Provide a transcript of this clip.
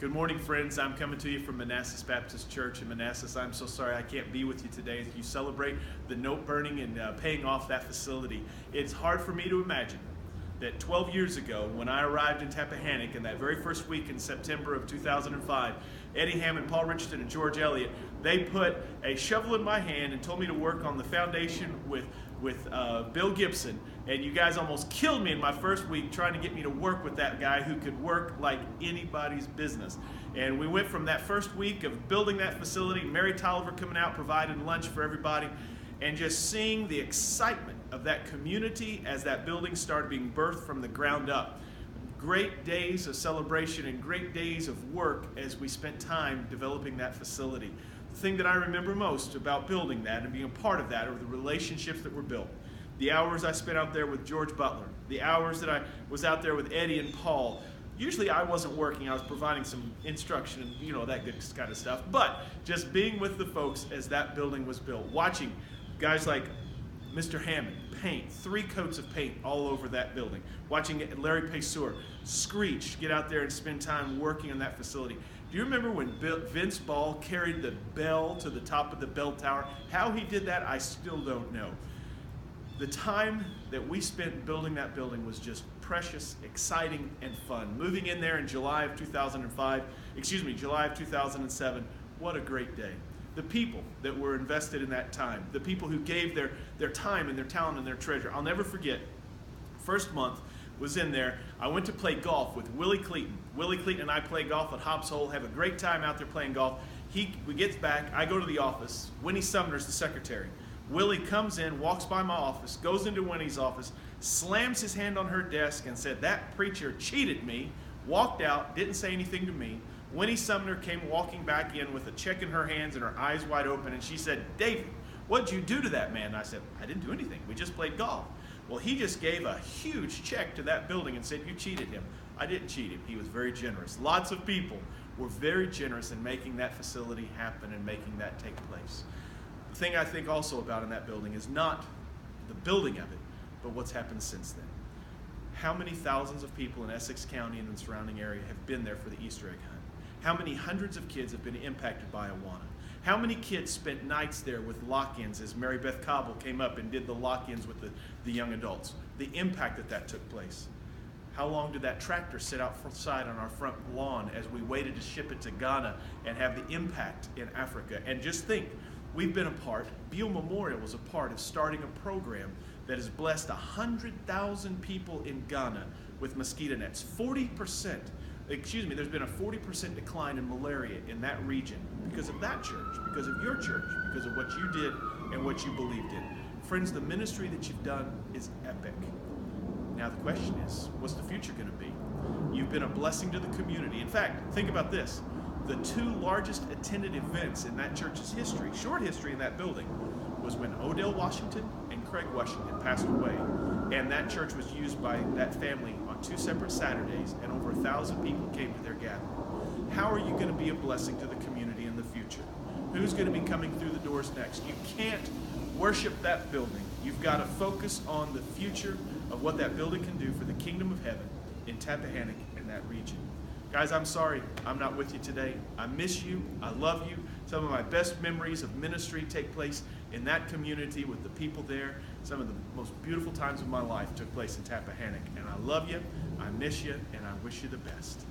Good morning, friends. I'm coming to you from Manassas Baptist Church in Manassas. I'm so sorry I can't be with you today as you celebrate the note burning and paying off that facility. It's hard for me to imagine that 12 years ago, when I arrived in Tappahannock in that very first week in September of 2005, Eddie Hammond, Paul Richardson, and George Elliott, they put a shovel in my hand and told me to work on the foundation with Bill Gibson. And you guys almost killed me in my first week trying to get me to work with that guy who could work like anybody's business. And we went from that first week of building that facility, Mary Tolliver coming out providing lunch for everybody, and just seeing the excitement of that community as that building started being birthed from the ground up. Great days of celebration and great days of work as we spent time developing that facility. The thing that I remember most about building that and being a part of that are the relationships that were built. The hours I spent out there with George Butler, the hours that I was out there with Eddie and Paul. Usually I wasn't working, I was providing some instruction and that good kind of stuff. But just being with the folks as that building was built, watching guys like Mr. Hammond paint 3 coats of paint all over that building, watching Larry Payseur screech, get out there and spend time working on that facility. Do you remember when Vince Ball carried the bell to the top of the bell tower? How he did that, I still don't know. The time that we spent building that building was just precious, exciting, and fun. Moving in there in July of 2007, what a great day. The people that were invested in that time, the people who gave their time and their talent and their treasure. I'll never forget, first month was in there, I went to play golf with Willie Cleaton. Willie Cleaton and I play golf at Hobbs Hole, have a great time out there playing golf. We gets back, I go to the office, Winnie Sumner's the secretary. Willie comes in, walks by my office, goes into Winnie's office, slams his hand on her desk and said, "That preacher cheated me," walked out, didn't say anything to me. Winnie Sumner came walking back in with a check in her hands and her eyes wide open, and she said, "David, what'd you do to that man?" And I said, "I didn't do anything. We just played golf." Well, he just gave a huge check to that building and said, "You cheated him." I didn't cheat him. He was very generous. Lots of people were very generous in making that facility happen and making that take place. The thing I think also about in that building is not the building of it, but what's happened since then. How many thousands of people in Essex County and the surrounding area have been there for the Easter egg hunt? How many hundreds of kids have been impacted by Awana? How many kids spent nights there with lock-ins as Mary Beth Cobble came up and did the lock-ins with the young adults? The impact that took place. How long did that tractor sit outside on our front lawn as we waited to ship it to Ghana and have the impact in Africa? And just think, we've been a part, Beale Memorial was a part of starting a program that has blessed 100,000 people in Ghana with mosquito nets. There's been a 40% decline in malaria in that region because of that church, because of your church, because of what you did and what you believed in. Friends, the ministry that you've done is epic. Now the question is, what's the future going to be? You've been a blessing to the community. In fact, think about this. The 2 largest attended events in that church's history, short history in that building, was when Odell Washington and Craig Washington passed away. And that church was used by that family on 2 separate Saturdays, and over 1,000 people came to their gathering. How are you going to be a blessing to the community in the future? Who's going to be coming through the doors next? You can't worship that building. You've got to focus on the future of what that building can do for the kingdom of heaven in Tappahannock and that region. Guys, I'm sorry I'm not with you today. I miss you. I love you. Some of my best memories of ministry take place in that community with the people there. Some of the most beautiful times of my life took place in Tappahannock. And I love you, I miss you, and I wish you the best.